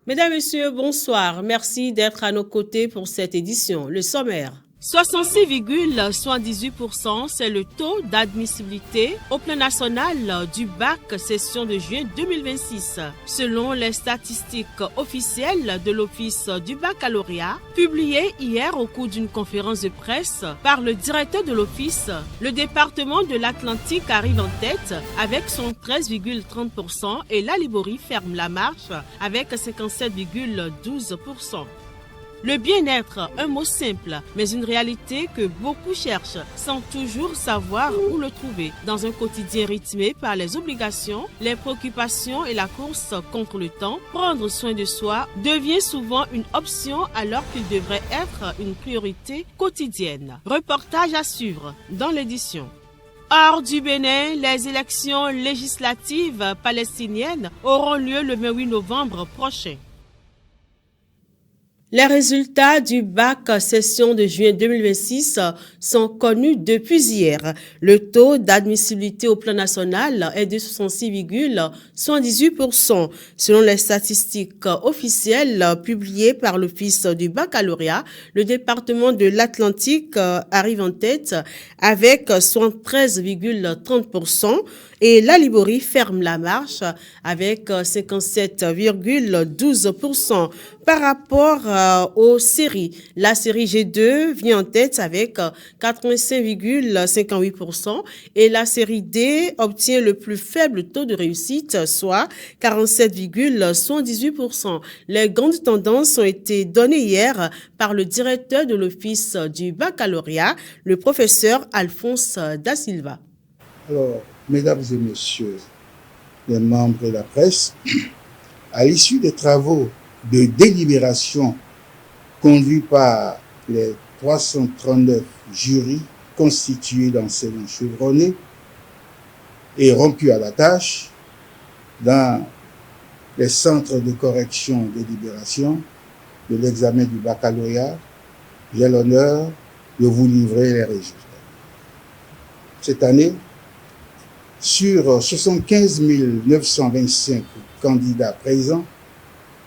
Mesdames, Messieurs, bonsoir. Merci d'être à nos côtés pour cette édition. Le sommaire. 66,78%, c'est le taux d'admissibilité au plan national du bac session de juin 2026. Selon les statistiques officielles de l'Office du baccalauréat, publiées hier au cours d'une conférence de presse par le directeur de l'Office, le département de l'Atlantique arrive en tête avec son 13,30% et la Liborie ferme la marche avec 57,12%. Le bien-être, un mot simple, mais une réalité que beaucoup cherchent sans toujours savoir où le trouver. Dans un quotidien rythmé par les obligations, les préoccupations et la course contre le temps, prendre soin de soi devient souvent une option alors qu'il devrait être une priorité quotidienne. Reportage à suivre dans l'édition. Hors du Bénin, les élections législatives palestiniennes auront lieu le 28 novembre prochain. Les résultats du bac session de juin 2026 sont connus depuis hier. Le taux d'admissibilité au plan national est de 66,78%. Selon les statistiques officielles publiées par l'Office du baccalauréat, le département de l'Atlantique arrive en tête avec 73,30% et la Liborie ferme la marche avec 57,12%. Par rapport aux séries, la série G2 vient en tête avec 85,58% et la série D obtient le plus faible taux de réussite, soit 47,78%. Les grandes tendances ont été données hier par le directeur de l'Office du baccalauréat, le professeur Alphonse Da Silva. Alors, mesdames et messieurs, les membres de la presse, à l'issue des travaux de délibération conduits par les 339 jurys constitués d'enseignants chevronnés et rompus à la tâche dans les centres de correction et délibération de l'examen du baccalauréat, j'ai l'honneur de vous livrer les résultats. Cette année, sur 75 925 candidats présents,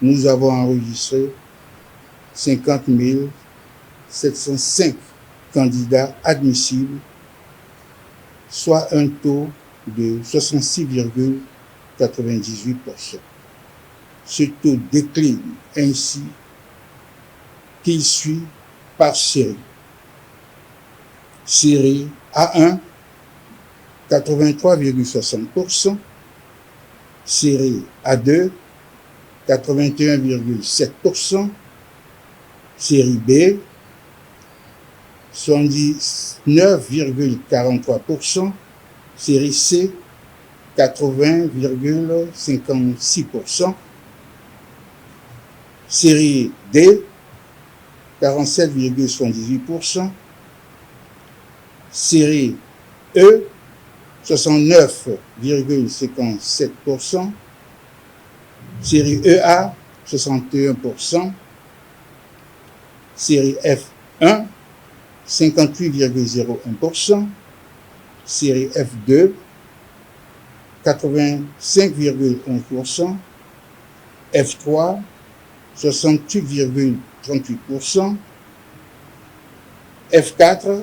nous avons enregistré 50 705 candidats admissibles, soit un taux de 66,98%. Ce taux décline ainsi qu'il suit par série. Série A1, 83,60%, série A2, 81,7%, série B, 79,43%, série C, 80,56%, série D, 47,78%, série E, 69,57%, série EA, 61%, série F1, 58,01%, série F2, 85,1%, F3, 68,38%, F4,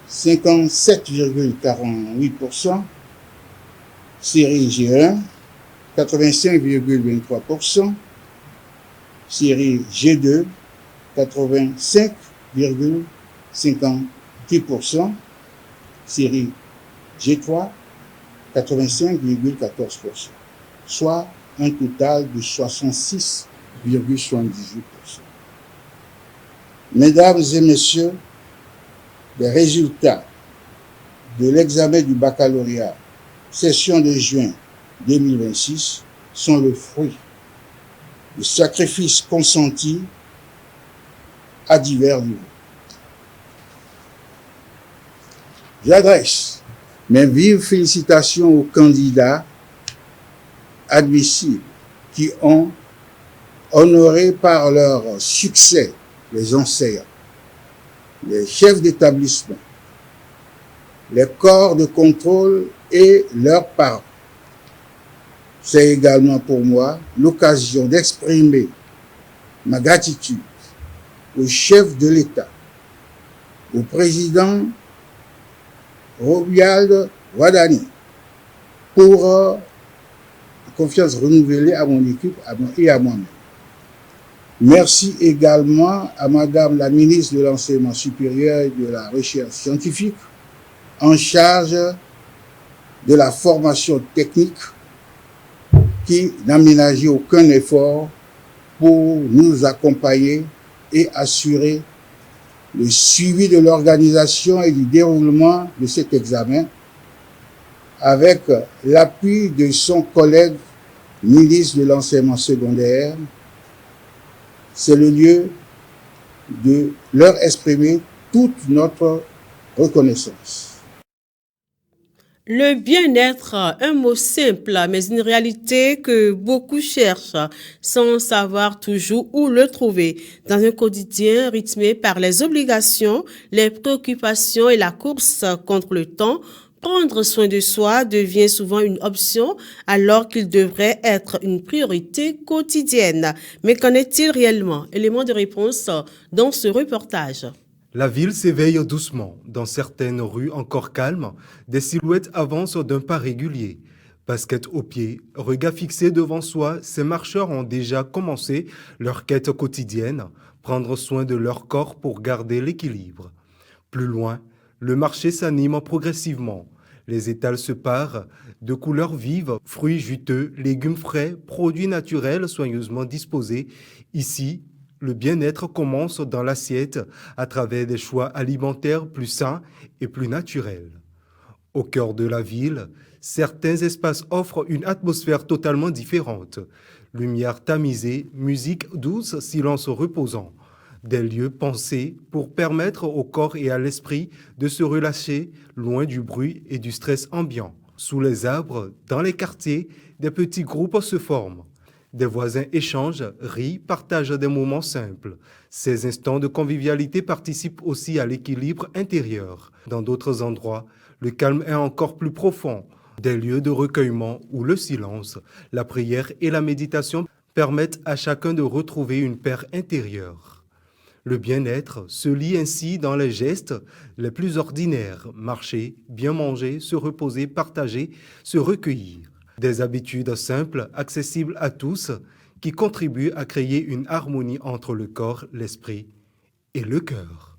57,48%, série G1, 85,23%, série G2, 85,58%, série G3, 85,14%, soit un total de 66,78%. Mesdames et messieurs, les résultats de l'examen du baccalauréat session de juin 2026 sont le fruit du sacrifice consenti à divers niveaux. J'adresse mes vives félicitations aux candidats admissibles qui ont honoré par leur succès les enseignants, les chefs d'établissement, les corps de contrôle et leurs parents. C'est également pour moi l'occasion d'exprimer ma gratitude au chef de l'État, au président Romuald Wadani, pour la confiance renouvelée à mon équipe et à moi-même. Merci également à Madame la ministre de l'Enseignement supérieur et de la Recherche scientifique en charge de la formation technique qui n'a ménagé aucun effort pour nous accompagner et assurer le suivi de l'organisation et du déroulement de cet examen avec l'appui de son collègue ministre de l'Enseignement secondaire. C'est le lieu de leur exprimer toute notre reconnaissance. Le bien-être, un mot simple, mais une réalité que beaucoup cherchent sans savoir toujours où le trouver. Dans un quotidien rythmé par les obligations, les préoccupations et la course contre le temps, prendre soin de soi devient souvent une option alors qu'il devrait être une priorité quotidienne. Mais qu'en est-il réellement? Élément de réponse dans ce reportage. La ville s'éveille doucement. Dans certaines rues encore calmes, des silhouettes avancent d'un pas régulier. Basket aux pieds, regard fixé devant soi, ces marcheurs ont déjà commencé leur quête quotidienne, prendre soin de leur corps pour garder l'équilibre. Plus loin, le marché s'anime progressivement. Les étals se parent de couleurs vives, fruits juteux, légumes frais, produits naturels soigneusement disposés. Ici, le bien-être commence dans l'assiette à travers des choix alimentaires plus sains et plus naturels. Au cœur de la ville, certains espaces offrent une atmosphère totalement différente. Lumière tamisée, musique douce, silence reposant. Des lieux pensés pour permettre au corps et à l'esprit de se relâcher loin du bruit et du stress ambiant. Sous les arbres, dans les quartiers, des petits groupes se forment. Des voisins échangent, rient, partagent des moments simples. Ces instants de convivialité participent aussi à l'équilibre intérieur. Dans d'autres endroits, le calme est encore plus profond. Des lieux de recueillement où le silence, la prière et la méditation permettent à chacun de retrouver une paix intérieure. Le bien-être se lie ainsi dans les gestes les plus ordinaires. Marcher, bien manger, se reposer, partager, se recueillir. Des habitudes simples, accessibles à tous, qui contribuent à créer une harmonie entre le corps, l'esprit et le cœur.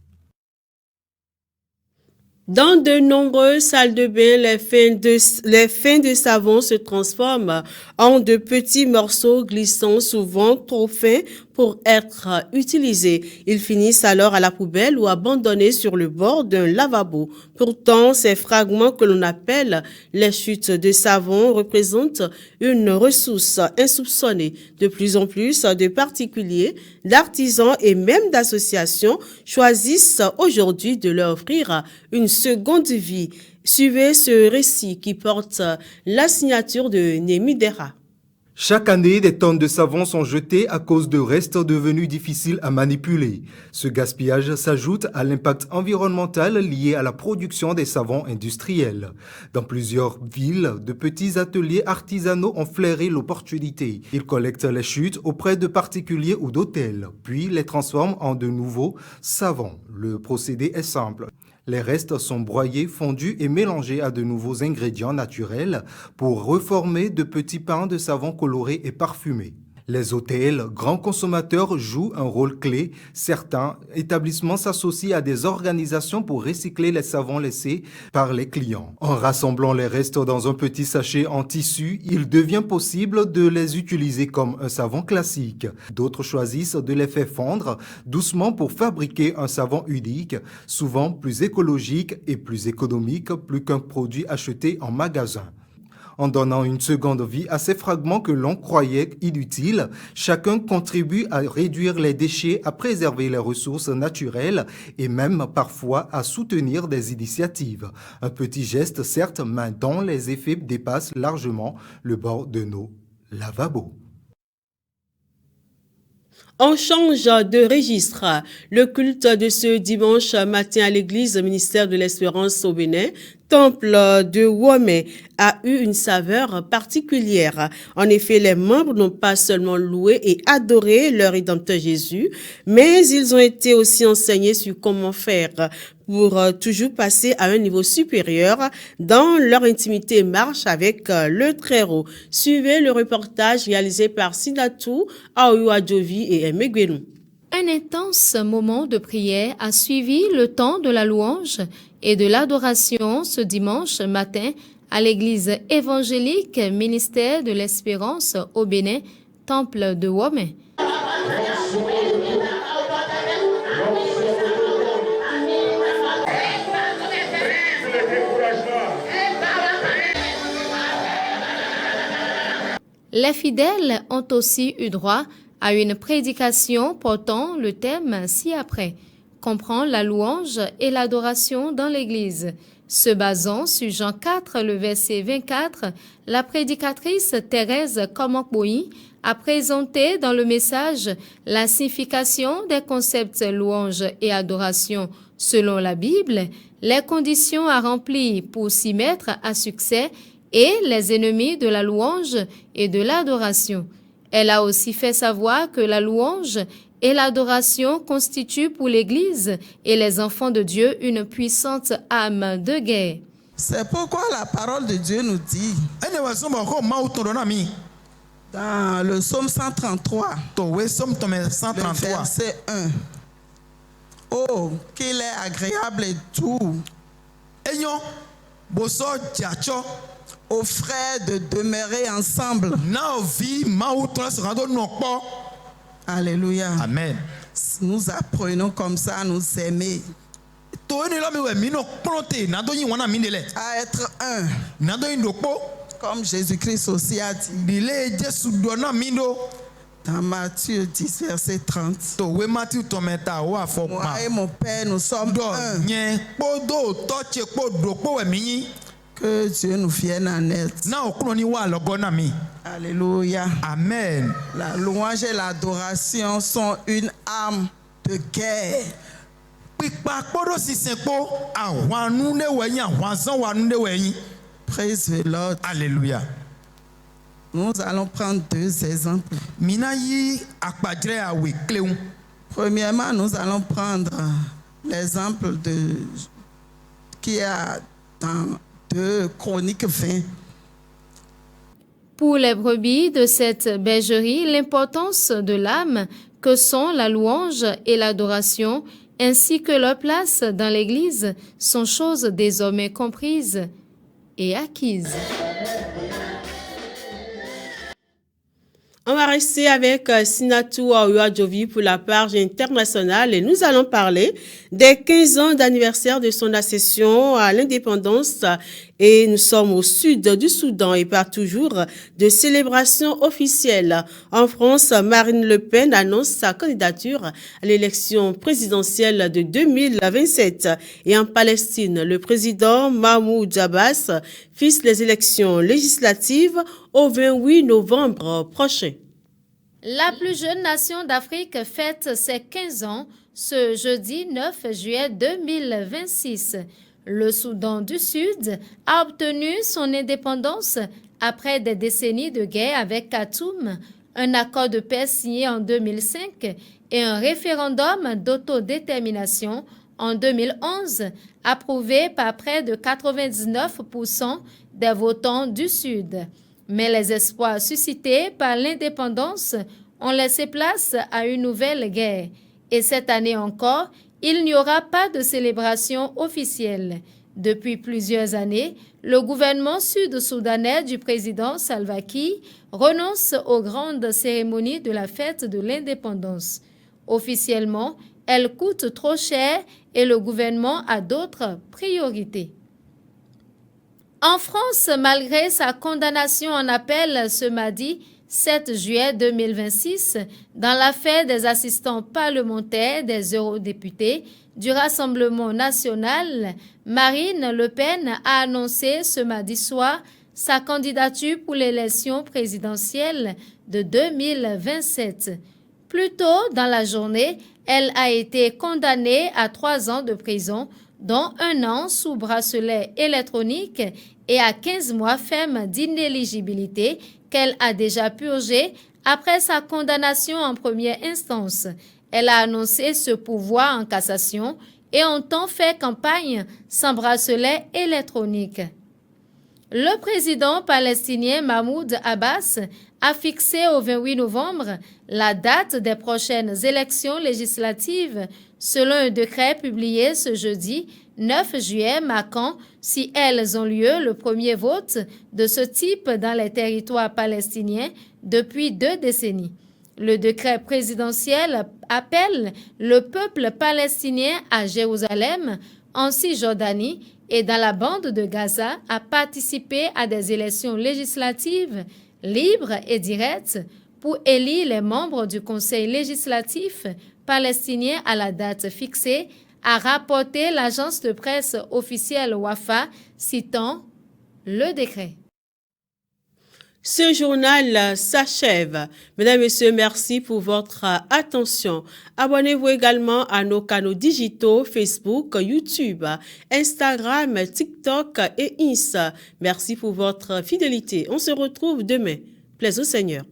Dans de nombreuses salles de bain, les fins de savon se transforment en de petits morceaux glissants, souvent trop fins pour être utilisés. Ils finissent alors à la poubelle ou abandonnés sur le bord d'un lavabo. Pourtant, ces fragments que l'on appelle les chutes de savon représentent une ressource insoupçonnée. De plus en plus de particuliers, d'artisans et même d'associations choisissent aujourd'hui de leur offrir une seconde vie. Suivez ce récit qui porte la signature de Némi Dera. Chaque année, des tonnes de savon sont jetées à cause de restes devenus difficiles à manipuler. Ce gaspillage s'ajoute à l'impact environnemental lié à la production des savons industriels. Dans plusieurs villes, de petits ateliers artisanaux ont flairé l'opportunité. Ils collectent les chutes auprès de particuliers ou d'hôtels, puis les transforment en de nouveaux savons. Le procédé est simple. Les restes sont broyés, fondus et mélangés à de nouveaux ingrédients naturels pour reformer de petits pains de savon colorés et parfumés. Les hôtels, grands consommateurs, jouent un rôle clé. Certains établissements s'associent à des organisations pour recycler les savons laissés par les clients. En rassemblant les restes dans un petit sachet en tissu, il devient possible de les utiliser comme un savon classique. D'autres choisissent de les faire fondre doucement pour fabriquer un savon unique, souvent plus écologique et plus économique, plus qu'un produit acheté en magasin. En donnant une seconde vie à ces fragments que l'on croyait inutiles, chacun contribue à réduire les déchets, à préserver les ressources naturelles et même parfois à soutenir des initiatives. Un petit geste certes, mais dont les effets dépassent largement le bord de nos lavabos. On change de registre. Le culte de ce dimanche matin à l'église ministère de l'Espérance au Bénin, temple de Womé, a eu une saveur particulière. En effet, les membres n'ont pas seulement loué et adoré leur Rédempteur Jésus, mais ils ont été aussi enseignés sur comment faire pour toujours passer à un niveau supérieur dans leur intimité et marche avec le Très-Haut. Suivez le reportage réalisé par Sinatou, Aoyo Adjovi et Aimé Guénou. Un intense moment de prière a suivi le temps de la louange et de l'adoration ce dimanche matin à l'église évangélique ministère de l'Espérance au Bénin, temple de Womé. Les fidèles ont aussi eu droit à une prédication portant le thème ci-après, comprend la louange et l'adoration dans l'Église. Se basant sur Jean 4, le verset 24, la prédicatrice Thérèse Komokboyi a présenté dans le message la signification des concepts louange et adoration selon la Bible, les conditions à remplir pour s'y mettre à succès et les ennemis de la louange et de l'adoration. Elle a aussi fait savoir que la louange et l'adoration constituent pour l'Église et les enfants de Dieu une puissante arme de guerre. C'est pourquoi la parole de Dieu nous dit dans le psaume 133, verset 1, « Oh, qu'il est agréable et doux aux frères de demeurer ensemble. » Alléluia. Amen. Nous apprenons comme ça à nous aimer, à être un, comme Jésus-Christ aussi a dit. Dans Matthieu 10, verset 30. Moi et mon Père, nous sommes un. Que Dieu nous vienne en aide. Alléluia. Amen. La louange et l'adoration sont une arme de guerre. Praise the Lord. Alléluia. Nous allons prendre deux exemples. Premièrement, nous allons prendre l'exemple qui est dans 2 Chroniques 20. Pour les brebis de cette bergerie, l'importance de l'âme que sont la louange et l'adoration, ainsi que leur place dans l'Église, sont choses désormais comprises et acquises. On va rester avec Sinatou Aoyo Adjovi pour la page internationale et nous allons parler des 15 ans d'anniversaire de son accession à l'indépendance et nous sommes au sud du Soudan et par toujours de célébrations officielles. En France, Marine Le Pen annonce sa candidature à l'élection présidentielle de 2027 et en Palestine, le président Mahmoud Abbas fixe les élections législatives au 28 novembre prochain. La plus jeune nation d'Afrique fête ses 15 ans ce jeudi 9 juillet 2026. Le Soudan du Sud a obtenu son indépendance après des décennies de guerre avec Khartoum, un accord de paix signé en 2005 et un référendum d'autodétermination en 2011 approuvé par près de 99% des votants du Sud. Mais les espoirs suscités par l'indépendance ont laissé place à une nouvelle guerre. Et cette année encore, il n'y aura pas de célébration officielle. Depuis plusieurs années, le gouvernement sud-soudanais du président Salva Kiir renonce aux grandes cérémonies de la fête de l'indépendance. Officiellement, elles coûtent trop cher et le gouvernement a d'autres priorités. En France, malgré sa condamnation en appel ce mardi 7 juillet 2026 dans l'affaire des assistants parlementaires des eurodéputés du Rassemblement national, Marine Le Pen a annoncé ce mardi soir sa candidature pour l'élection présidentielle de 2027. Plus tôt dans la journée, elle a été condamnée à 3 ans de prison, dont 1 an sous bracelet électronique et à 15 mois ferme d'inéligibilité qu'elle a déjà purgé après sa condamnation en première instance. Elle a annoncé ce pourvoi en cassation et ont fait campagne sans bracelet électronique. Le président palestinien Mahmoud Abbas a fixé au 28 novembre la date des prochaines élections législatives selon un décret publié ce jeudi 9 juillet marquant, si elles ont lieu, le premier vote de ce type dans les territoires palestiniens depuis 2 décennies. Le décret présidentiel appelle le peuple palestinien à Jérusalem, en Cisjordanie et dans la bande de Gaza à participer à des élections législatives libres et directes pour élire les membres du Conseil législatif palestinien à la date fixée, a rapporté l'agence de presse officielle Wafa, citant le décret. Ce journal s'achève. Mesdames et messieurs, merci pour votre attention. Abonnez-vous également à nos canaux digitaux Facebook, YouTube, Instagram, TikTok et Insta. Merci pour votre fidélité. On se retrouve demain. Plaise au Seigneur.